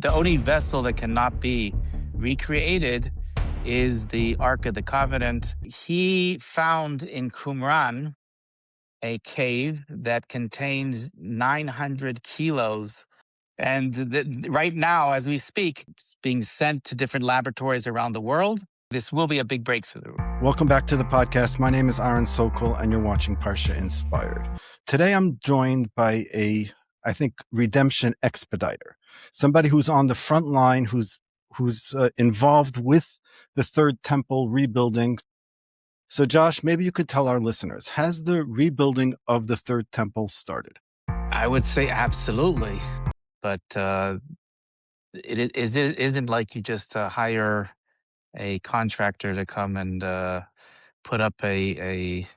The only vessel that cannot be recreated is the Ark of the Covenant. He found in Qumran a cave that contains 900 kilos. And right now, as we speak, it's being sent to different laboratories around the world. This will be a big breakthrough. Welcome back to the podcast. My name is Aron Sokol, and you're watching Parsha Inspired. Today, I'm joined by I think, redemption expediter, somebody who's on the front line, who's involved with the Third Temple rebuilding. So, Josh, maybe you could tell our listeners, has the rebuilding of the Third Temple started? I would say absolutely, but it isn't like you just hire a contractor to come and put up a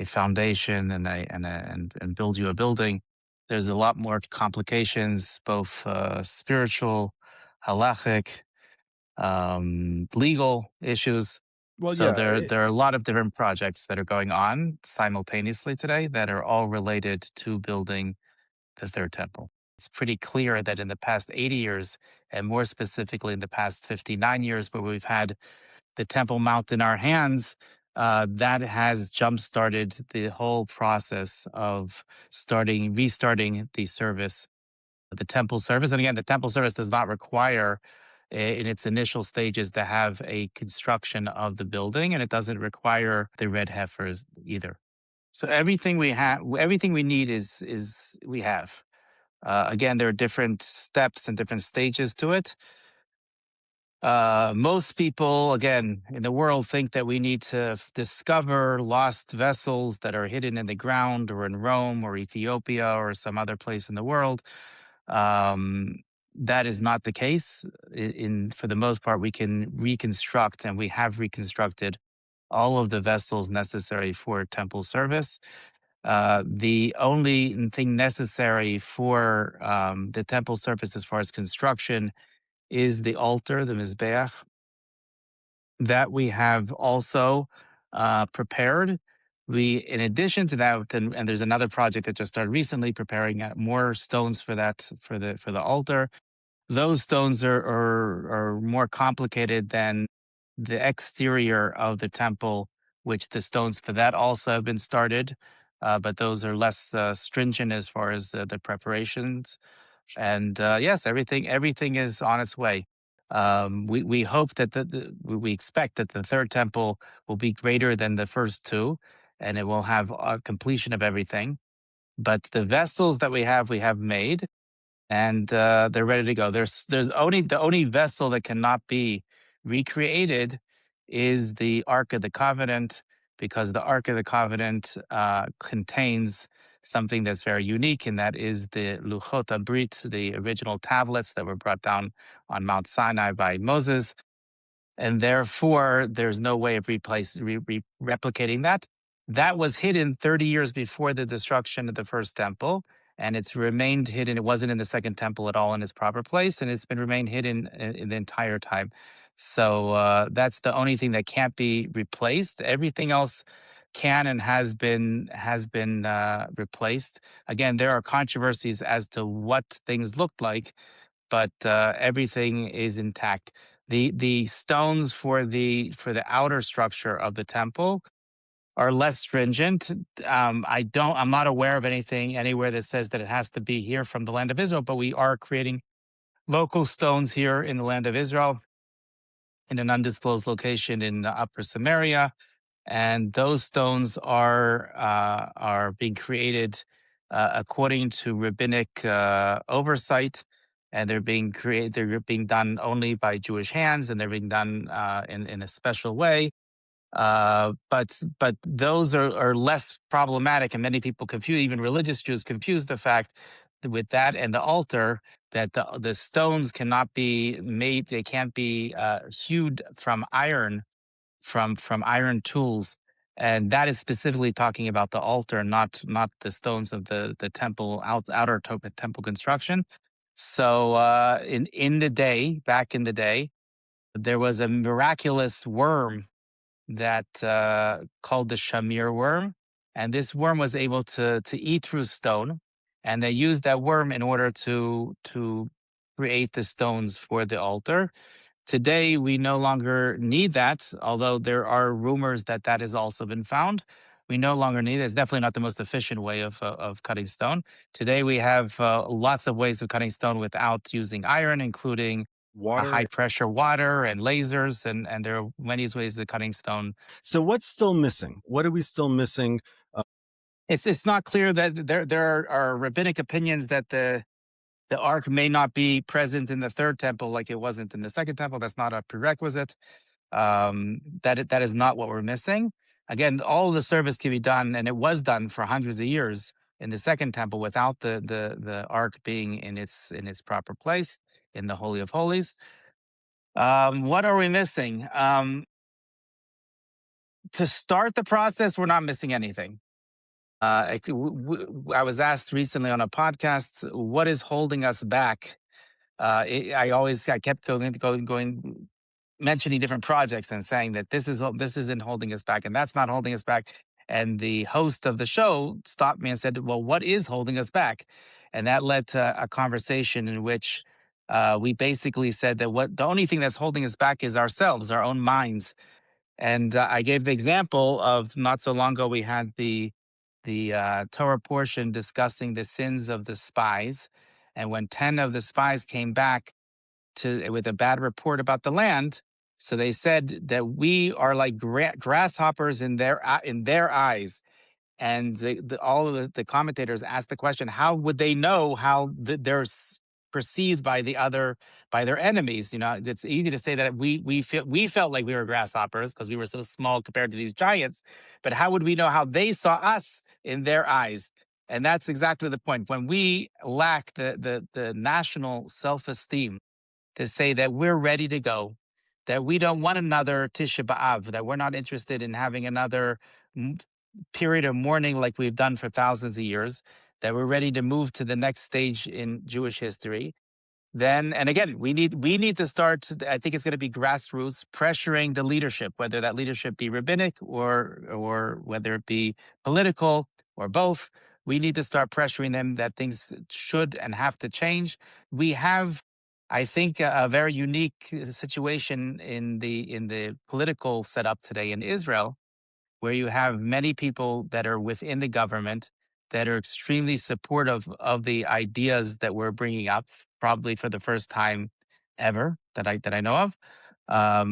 foundation and build you a building. There's a lot more complications, both spiritual, halachic, legal issues. Well, So yeah, there are a lot of different projects that are going on simultaneously today that are all related to building the third temple. It's pretty clear that in the past 80 years, and more specifically in the past 59 years, where we've had the Temple Mount in our hands, that has jump-started the whole process of restarting the service, the temple service. And again, the temple service does not require, in its initial stages, to have a construction of the building, and it doesn't require the red heifers either. So everything we need is we have. Again, there are different steps and different stages to it. Most people, again, in the world think that we need to discover lost vessels that are hidden in the ground or in Rome or Ethiopia or some other place in the world. That is not the case. For the most part, we can reconstruct, and we have reconstructed all of the vessels necessary for temple service. The only thing necessary for the temple service as far as construction is the altar, the Mizbeach, that we have also prepared. In addition to that, and there's another project that just started recently, preparing more stones for that for the altar. Those stones are more complicated than the exterior of the temple, which the stones for that also have been started, but those are less stringent as far as the preparations. And yes, everything is on its way. We hope that we expect that the third temple will be greater than the first two, and it will have a completion of everything. But the vessels that we have made, and they're ready to go. There's only the only vessel that cannot be recreated is the Ark of the Covenant, because the Ark of the Covenant contains something that's very unique, and that is the Luchot HaBrit, the original tablets that were brought down on Mount Sinai by Moses, and therefore there's no way of replicating that. That was hidden 30 years before the destruction of the first temple, and it's remained hidden. It wasn't in the second temple at all in its proper place, and it's been remained hidden in the entire time. So that's the only thing that can't be replaced. Everything else can and has been replaced. Again, there are controversies as to what things looked like, but everything is intact. The stones for the outer structure of the temple are less stringent. I'm not aware of anything anywhere that says that it has to be here from the land of Israel, but we are creating local stones here in the land of Israel in an undisclosed location in Upper Samaria, and those stones are being created according to rabbinic oversight, and they're being created. They're being done only by Jewish hands, and they're being done in a special way. But those are less problematic, and many people confuse, even religious Jews confuse the fact that with that and the altar, that the stones cannot be made. They can't be hewed from iron, from iron tools, and that is specifically talking about the altar, not the stones of the temple outer temple construction. So back in the day, there was a miraculous worm that called the shamir worm, and this worm was able to eat through stone, and they used that worm in order to create the stones for the altar. Today, we no longer need that, although there are rumors that that has also been found. We no longer need it. It's definitely not the most efficient way of cutting stone. Today, we have lots of ways of cutting stone without using iron, including a high Water. pressure water and lasers, and there are many ways of cutting stone. So what's still missing? What are we still missing? It's not clear that there are rabbinic opinions that the ark may not be present in the third temple like it wasn't in the second temple. That's not a prerequisite. That is not what we're missing. Again, all of the service can be done, and it was done for hundreds of years in the second temple without the ark being in its proper place in the Holy of Holies. What are we missing? To start the process, we're not missing anything. I was asked recently on a podcast, what is holding us back? I kept going, mentioning different projects and saying that this isn't holding us back, and that's not holding us back. And the host of the show stopped me and said, "Well, what is holding us back?" And that led to a conversation in which we basically said that what the only thing that's holding us back is ourselves, our own minds. And I gave the example of not so long ago we had the Torah portion discussing the sins of the spies, and when 10 of the spies came back to with a bad report about the land, so they said that we are like grasshoppers in their eyes. And all of the commentators asked the question: how would they know how perceived by by their enemies? You know, it's easy to say that we felt like we were grasshoppers because we were so small compared to these giants, but how would we know how they saw us in their eyes? And that's exactly the point. When we lack the national self esteem to say that we're ready to go, that we don't want another Tisha B'Av, that we're not interested in having another m- period of mourning like we've done for thousands of years, that we're ready to move to the next stage in Jewish history. Then, and again, we need to start. I think it's going to be grassroots pressuring the leadership, whether that leadership be rabbinic or whether it be political or both. We need to start pressuring them that things should and have to change. We have, I think, a very unique situation in the political setup today in Israel, where you have many people that are within the government that are extremely supportive of the ideas that we're bringing up, probably for the first time ever that I know of.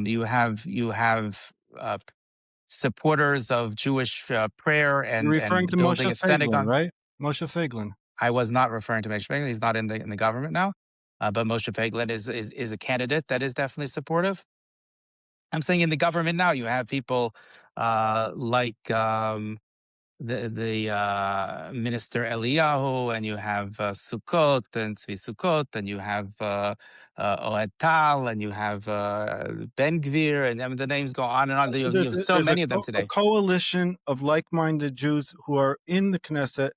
You have supporters of Jewish prayer You're referring and to Moshe building a Feiglin, synagogue. right? Moshe Feiglin. I was not referring to Moshe Feiglin. He's not in the government now, but Moshe Feiglin is a candidate that is definitely supportive. I'm saying in the government now, you have people like the minister Eliyahu, and you have Sukkot and Tzvi Sukkot, and you have Oed Tal, and you have Ben Gvir, and I mean, the names go on and on. So You have so many of them a today. coalition of like-minded Jews who are in the Knesset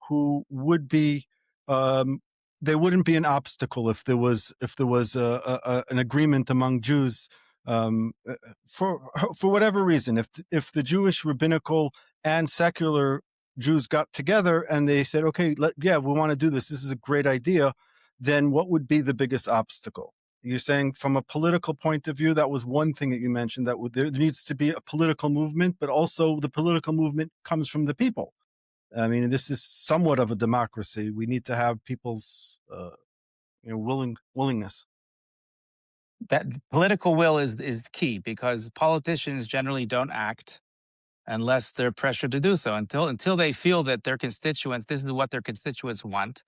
who would be um, they wouldn't be an obstacle if there was an agreement among Jews for whatever reason. If the Jewish rabbinical and secular Jews got together and they said, okay, we want to do this. This is a great idea. Then what would be the biggest obstacle? You're saying from a political point of view, that was one thing that you mentioned, that there needs to be a political movement, but also the political movement comes from the people. I mean, this is somewhat of a democracy. We need to have people's willingness. That political will is key, because politicians generally don't act unless they're pressured to do so. Until they feel that their constituents, this is what their constituents want,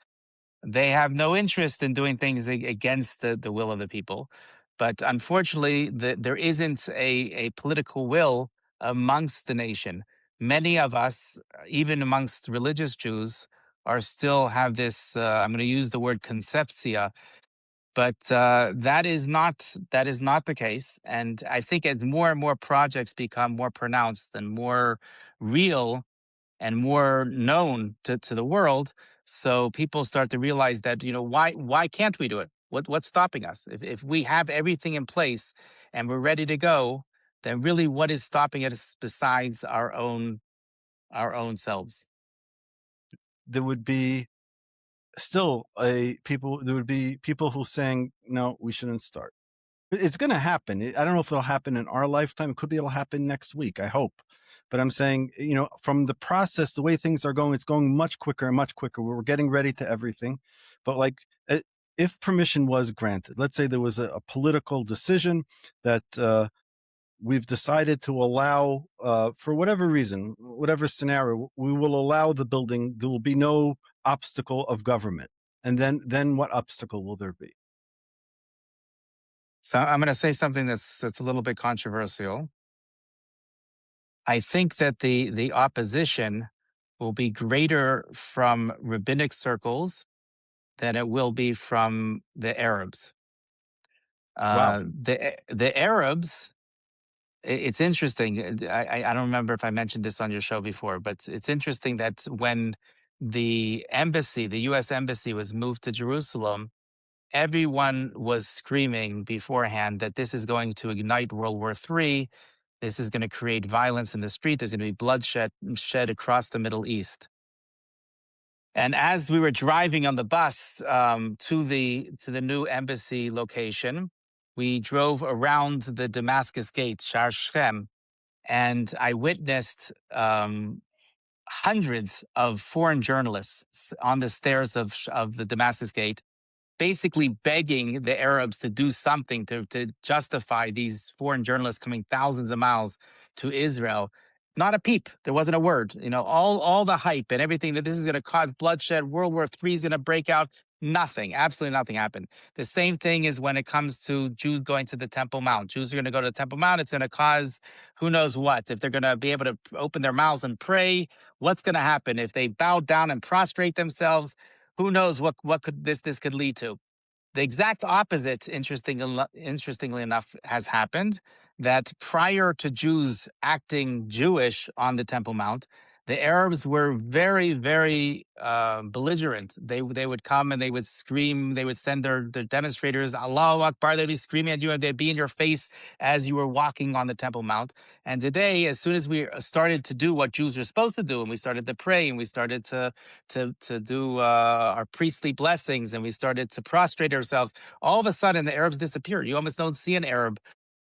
they have no interest in doing things against the will of the people. But unfortunately, there isn't a political will amongst the nation. Many of us, even amongst religious Jews, are still have this. I'm going to use the word conceptia, but that is not the case. And I think as more and more projects become more pronounced and more real and more known to the world, so people start to realize that, why can't we do it? What's stopping us? If we have everything in place and we're ready to go, then really what is stopping us besides our own selves? There would be still a people there would be people who saying no, we shouldn't start. It's going to happen. I don't know if it'll happen in our lifetime. It could be it'll happen next week. I hope. But I'm saying, from the process, the way things are going, it's going much quicker and much quicker. We're getting ready to everything. But like, if permission was granted, let's say there was a political decision that we've decided to allow, for whatever reason, whatever scenario, we will allow the building. There will be no obstacle of government. And then what obstacle will there be? So I'm going to say something that's a little bit controversial. I think that the opposition will be greater from rabbinic circles than it will be from the Arabs. Wow. The Arabs, it's interesting. I don't remember if I mentioned this on your show before, but it's interesting that when the U.S. embassy was moved to Jerusalem, everyone was screaming beforehand that this is going to ignite World War III. This is going to create violence in the street. There's going to be bloodshed shed across the Middle East. And as we were driving on the bus to the new embassy location, we drove around the Damascus Gate, Shar Shem, and I witnessed hundreds of foreign journalists on the stairs of the Damascus Gate, basically begging the Arabs to do something to justify these foreign journalists coming thousands of miles to Israel. Not a peep. There wasn't a word. All the hype and everything that this is going to cause bloodshed, World War III is going to break out. Nothing, absolutely nothing happened. The same thing is when it comes to Jews going to the Temple Mount. Jews are going to go to the Temple Mount. It's going to cause who knows what. If they're going to be able to open their mouths and pray, what's going to happen? If they bow down and prostrate themselves, who knows what could this could lead to. The exact opposite, interestingly enough, has happened. That prior to Jews acting Jewish on the Temple Mount, the Arabs were very, very belligerent. They would come and they would scream. They would send their demonstrators, Allahu Akbar. They'd be screaming at you and they'd be in your face as you were walking on the Temple Mount. And today, as soon as we started to do what Jews are supposed to do, and we started to pray and we started to do our priestly blessings and we started to prostrate ourselves, all of a sudden the Arabs disappear. You almost don't see an Arab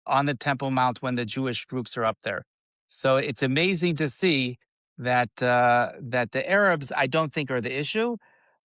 on the Temple Mount when the Jewish groups are up there. So it's amazing to see that the Arabs, I don't think, are the issue.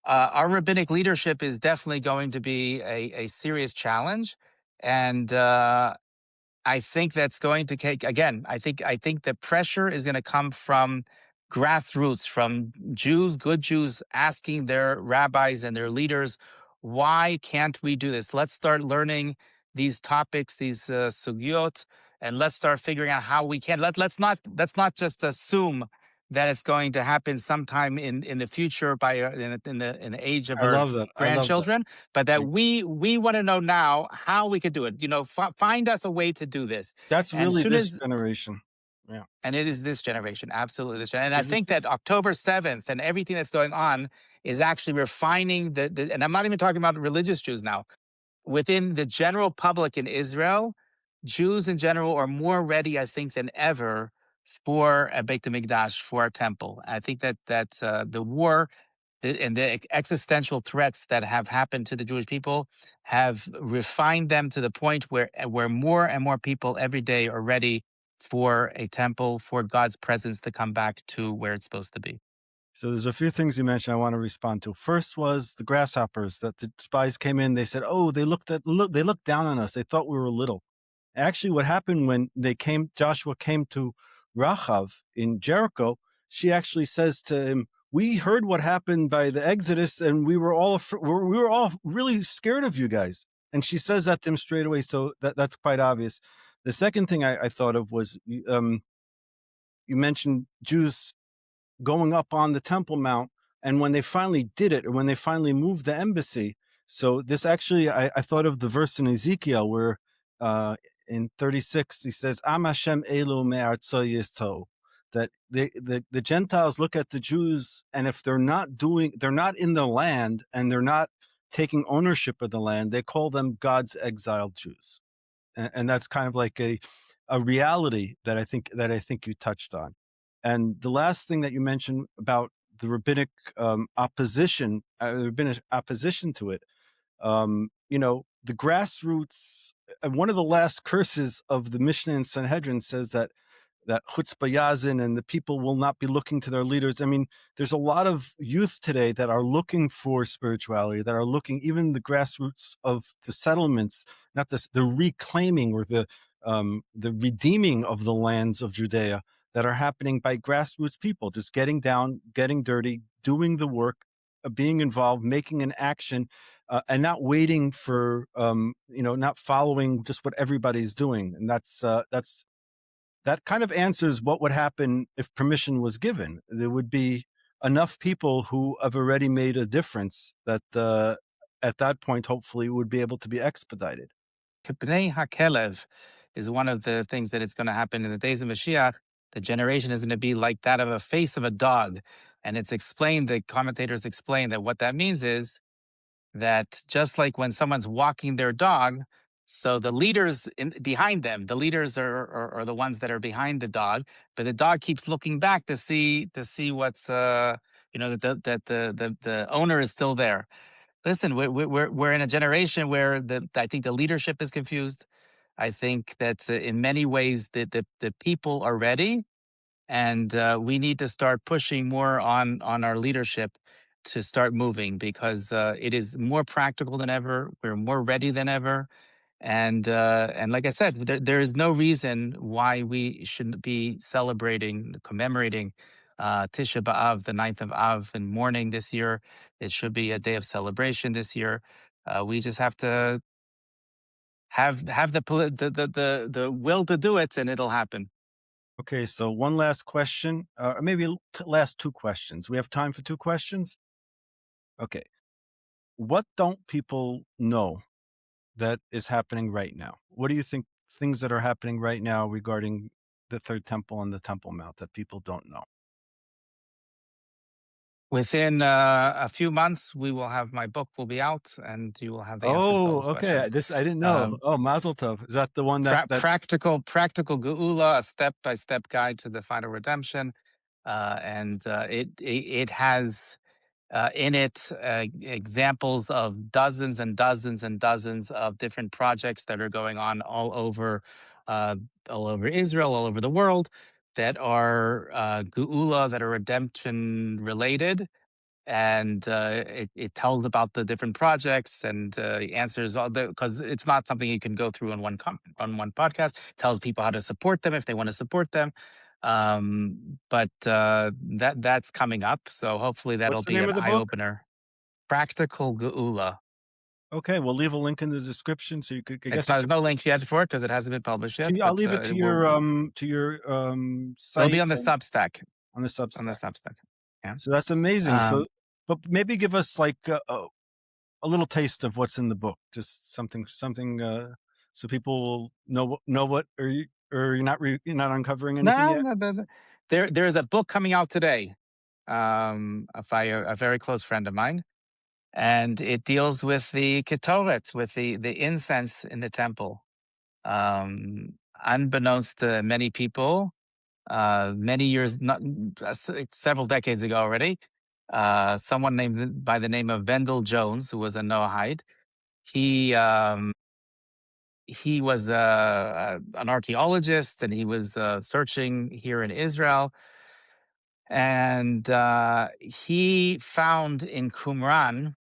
Our rabbinic leadership is definitely going to be a serious challenge, and I think that's going to take again. I think the pressure is going to come from grassroots, from Jews, good Jews, asking their rabbis and their leaders, why can't we do this? Let's start learning these topics, these sugyot, and let's start figuring out how we can. Let's not just assume that it's going to happen sometime in the future by in the age of I our love that. I love that. grandchildren, but that Like, we want to know now how we could do it. Find us a way to do this. that's And really soon this as generation. Yeah. and it is this generation, absolutely this generation. And I It think is. that October 7th and everything that's going on is actually refining and I'm not even talking about religious Jews now. Within the general public in Israel, Jews in general are more ready, I think, than ever for a Beit HaMikdash, for a temple. I think that the war and the existential threats that have happened to the Jewish people have refined them to the point where more and more people every day are ready for a temple, for God's presence to come back to where it's supposed to be. So there's a few things you mentioned I want to respond to. First was the grasshoppers that the spies came in. They said, "Oh, they looked down on us. They thought we were little." Actually, what happened when Joshua came to Rachav in Jericho, she actually says to him, "We heard what happened by the Exodus, and we were all really scared of you guys." And she says that to him straight away. So that's quite obvious. The second thing I thought of was you mentioned Jews going up on the Temple Mount, and when they finally did it, or when they finally moved the embassy. So this actually, I thought of the verse in Ezekiel where in 36 he says, "Am Hashem elu me'artso yisto," that the Gentiles look at the Jews, and if they're not in the land and they're not taking ownership of the land, they call them God's exiled Jews, and that's kind of like a reality that I think you touched on. And the last thing that you mentioned about the rabbinic opposition to it. The grassroots. One of the last curses of the Mishnah and Sanhedrin says that chutzpah yazin and the people will not be looking to their leaders. I mean, there's a lot of youth today that are looking for spirituality, that are looking, even the grassroots of the settlements, not the reclaiming or the redeeming of the lands of Judea, that are happening by grassroots people, just getting down, getting dirty, doing the work, being involved, making an action, and not waiting for, not following just what everybody's doing. And that kind of answers what would happen if permission was given. There would be enough people who have already made a difference that at that point, hopefully, would be able to be expedited. B'nai HaKelev is one of the things that it's going to happen in the days of Mashiach. The generation is going to be like that of a face of a dog. And it's explained, the commentators explain that what that means is that just like when someone's walking their dog, so the leaders behind them, the leaders are the ones that are behind the dog, but the dog keeps looking back to see what's that the owner is still there. Listen, we're in a generation where I think the leadership is confused. I think that in many ways the people are ready, and we need to start pushing more on our leadership to start moving, because it is more practical than ever. We're more ready than ever, and like I said, there is no reason why we shouldn't be commemorating Tisha B'av, the 9th of Av, and mourning this year. It should be a day of celebration this year. We just have to have the will to do it, and it'll happen. Okay, so one last question, or maybe last two questions. We have time for two questions? Okay. What don't people know that is happening right now? What do you think things that are happening right now regarding the Third Temple and the Temple Mount that people don't know? Within a few months, my book will be out, and you will have the answers to all Oh, those okay. questions. This I didn't know. Um, Oh, Mazel Tov. Is that the one that practical geula, a step-by-step guide to the final redemption, and it has in it examples of dozens and dozens and dozens of different projects that are going on uh, all over Israel, all over the world, that are geula, that are redemption related, and it tells about the different projects, and answers all the, because it's not something you can go through on one podcast. Tells people how to support them if they want to support them, but that's coming up, so hopefully that'll what's the be name an of the eye book? opener. Practical geula. Okay, we'll leave a link in the description so I It's guess you not, could no links yet for it because it hasn't been published yet, I'll but leave it to it will. your It'll site be on the and Substack. on the On the Substack. Substack. Yeah. So that's amazing. Um, But maybe give us like a little taste of what's in the book, just something, so people will know what, or you're not uncovering anything no, yet. no, there is a book coming out today, by a very close friend of mine, and it deals with the ketores, with the incense in the temple. Unbeknownst to many people, many years, not several decades ago already, someone named by the name of Wendell Jones, who was a Noahide, he he was an archaeologist, and he was searching here in Israel, and he found in Qumran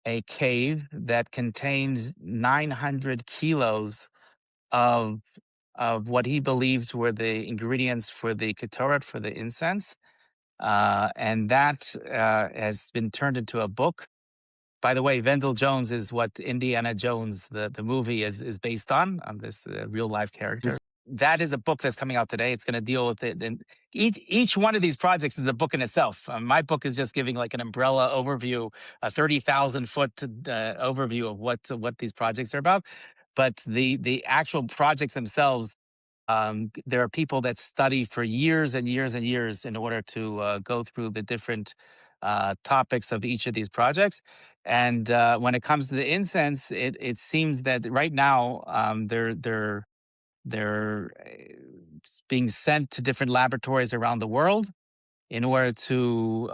a cave that contains 900 kilos of what he believed were the ingredients for the ketoret, for the incense, and that has been turned into a book. By the way, Wendell Jones is what Indiana Jones, the movie, is based on this real life character. That is a book that's coming out today. It's going to deal with it, and each one of these projects is a book in itself. My book is just giving like an umbrella overview, a 30,000 foot overview of what these projects are about. But the actual projects themselves, there are people that study for years and years and years in order to go through the different topics of each of these projects. And when it comes to the incense, it seems that right now, they're being sent to different laboratories around the world. in order to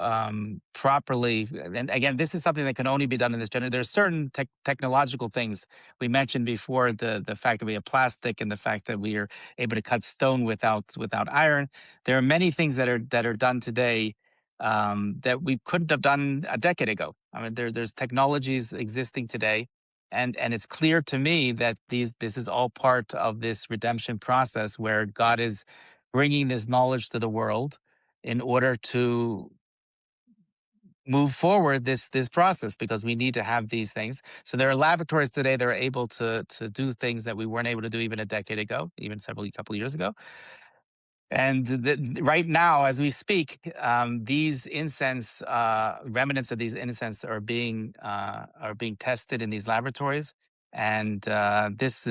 properly. And again, this is something that can only be done in this generation. There's certain technological things we mentioned before, the fact that we have plastic and the fact that we are able to cut stone without iron. There are many things that are done today that we couldn't have done a decade ago. I mean, there's technologies existing today, and it's clear to me that this is all part of this redemption process where God is bringing this knowledge to the world in order to move forward this process, because we need to have these things. So there are laboratories today that are able to do things that we weren't able to do even a decade ago, even several couple of years ago. And right now, as we speak, these incense remnants of these incense are being tested in these laboratories. And this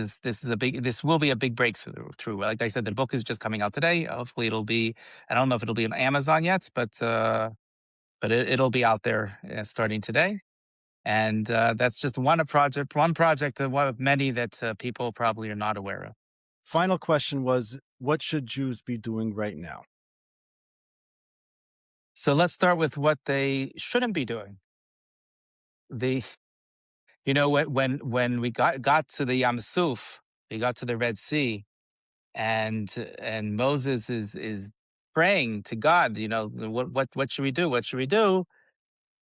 will be a big breakthrough. Through, like I said, the book is just coming out today. Hopefully, it'll be. I don't know if it'll be on Amazon yet, but it'll be out there starting today. And that's just one project, one of many that people probably are not aware of. Final question was, what should Jews be doing right now? So let's start with what they shouldn't be doing. The when we got to the Yam Suf, we got to the Red Sea, and Moses is praying to God. What should we do? What should we do?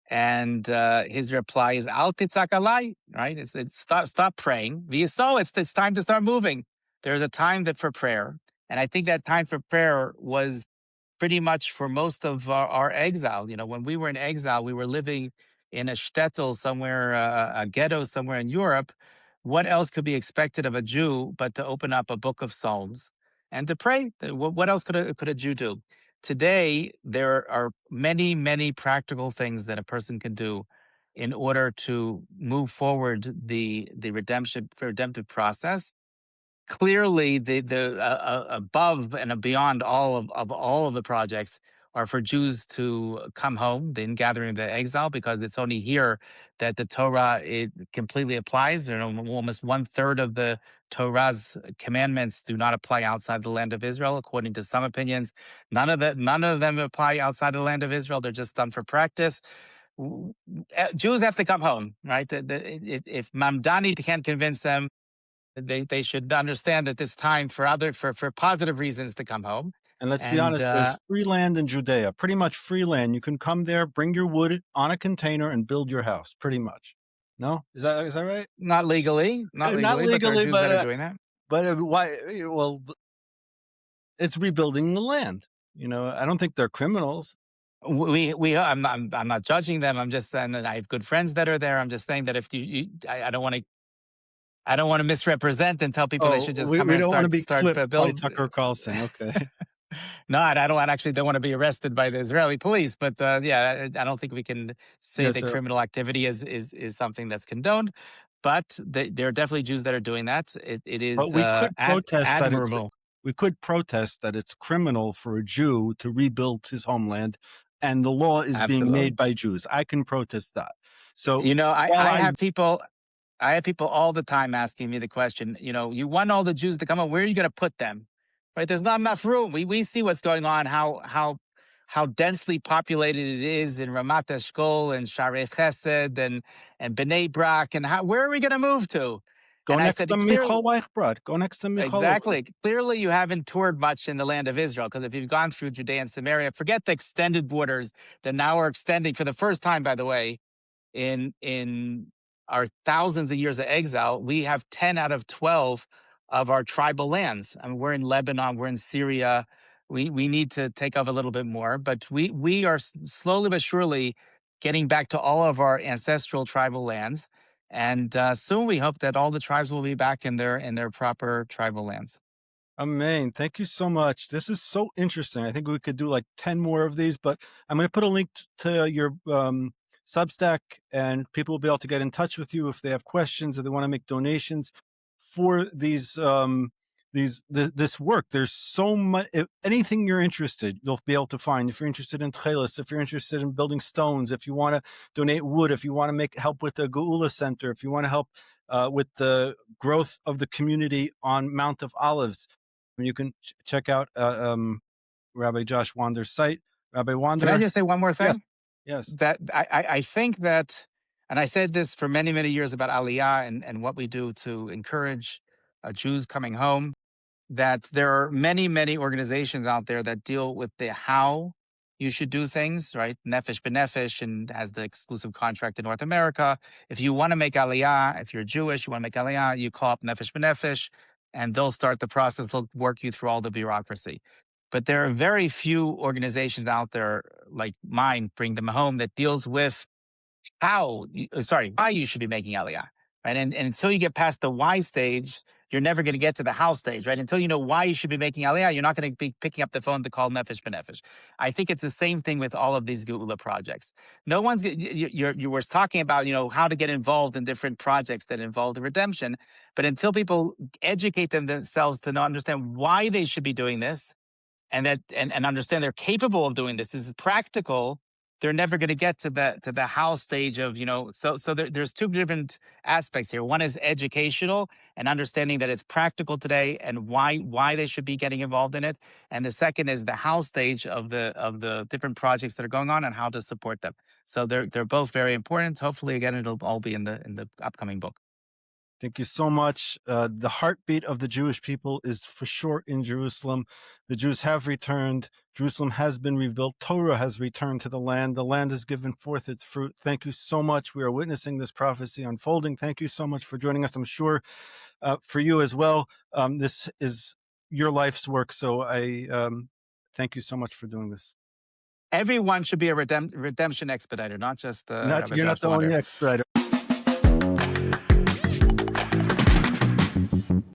And his reply is "Al titzak alai," right? It's stop praying. It's time to start moving. There's a time that for prayer, and I think that time for prayer was pretty much for most of our exile. When we were in exile, we were living in a shtetl somewhere, a ghetto somewhere in Europe. What else could be expected of a Jew but to open up a book of Psalms and to pray? What else could a Jew do? Today, there are many, many practical things that a person can do in order to move forward the redemptive process. Clearly, the above and beyond all of the projects are for Jews to come home, the ingathering of the exile, because it's only here that the Torah it completely applies. Almost one third of the Torah's commandments do not apply outside the land of Israel, according to some opinions. None of them apply outside the land of Israel. They're just done for practice. Jews have to come home, right? If Mamdani can't convince them, they should understand that it's time for positive reasons to come home. And let's be And honest, there's free land in Judea, pretty much free land. You can come there, bring your wood on a container and build your house, pretty much. No? Is that right? not legally, Not but there are legally, Jews that are doing that. but why? Well, it's rebuilding the land. I don't think they're criminals. I'm not judging them. I'm just saying that I have good friends that are there. I'm just saying that if I don't want to misrepresent and tell people they Oh, should just we come here and don't want to be start clipped by build. Tucker Carlson. Okay. No, I don't want to be arrested by the Israeli police. But yeah, I don't think we can say Yes, that sir. criminal activity is something that's condoned. But there are definitely Jews that are doing that. It But is we could protest that admirable. it's criminal for a Jew to rebuild his homeland, and the law is being Absolutely. made by Jews. I can protest that. So I have people. I have people all the time asking me the question, you want all the Jews to come out, where are you going to put them? Right? There's not enough room. We see what's going on, how densely populated it is in Ramat Eshkol and Sharei Chesed and Bnei Brak, and where are we going to move to? go And I next said, to Michal Weichbrod. Go next to Michal. exactly. Clearly, you haven't toured much in the land of Israel, because if you've gone through Judea and Samaria, forget the extended borders that now are extending for the first time, by the way, in our thousands of years of exile. We have 10 out of 12 of our tribal lands. I mean, we're in Lebanon, we're in Syria. We need to take off a little bit more, but we are slowly but surely getting back to all of our ancestral tribal lands. And soon we hope that all the tribes will be back in their proper tribal lands. Amen. Thank you so much. This is so interesting. I think we could do like 10 more of these, but I'm going to put a link to your Substack, and people will be able to get in touch with you if they have questions or they want to make donations for this work. There's so much. If anything you're interested, you'll be able to find. If you're interested in tchelis, if you're interested in building stones, if you want to donate wood, if you want to help with the Geula Center, if you want to help with the growth of the community on Mount of Olives, you can check out Rabbi Josh Wander's site, Rabbi Can I Wander. just say one more Yes, thing? yes. That I think that, and I said this for many, many years about Aliyah and what we do to encourage Jews coming home, that there are many, many organizations out there that deal with the how you should do things, right? Nefesh B'Nefesh and has the exclusive contract in North America. If you want to make Aliyah, if you're Jewish, you want to make Aliyah, you call up Nefesh B'Nefesh and they'll start the process. They'll work you through all the bureaucracy. But there are very few organizations out there like mine, Bring Them Home, that deals with why you should be making Aliyah, right? And until you get past the why stage, you're never going to get to the how stage, right? Until you know why you should be making Aliyah, you're not going to be picking up the phone to call Nefesh B'Nefesh. I think it's the same thing with all of these Geula projects. No one's, you were talking about, how to get involved in different projects that involve the redemption. But until people educate themselves to understand why they should be doing this, and understand they're capable of doing this is practical, they're never going to get to the how stage of there's two different aspects here. One is educational and understanding that it's practical today and why they should be getting involved in it, and the second is the how stage of the different projects that are going on and how to support them. So they're both very important. Hopefully again it'll all be in the upcoming book. Thank you so much. The heartbeat of the Jewish people is for sure in Jerusalem. The Jews have returned. Jerusalem has been rebuilt. Torah has returned to the land. The land has given forth its fruit. Thank you so much. We are witnessing this prophecy unfolding. Thank you so much for joining us. I'm sure for you as well, this is your life's work. So I thank you so much for doing this. Everyone should be a redemption expediter, not just Rabbi You're not Josh the Wander. only expediter.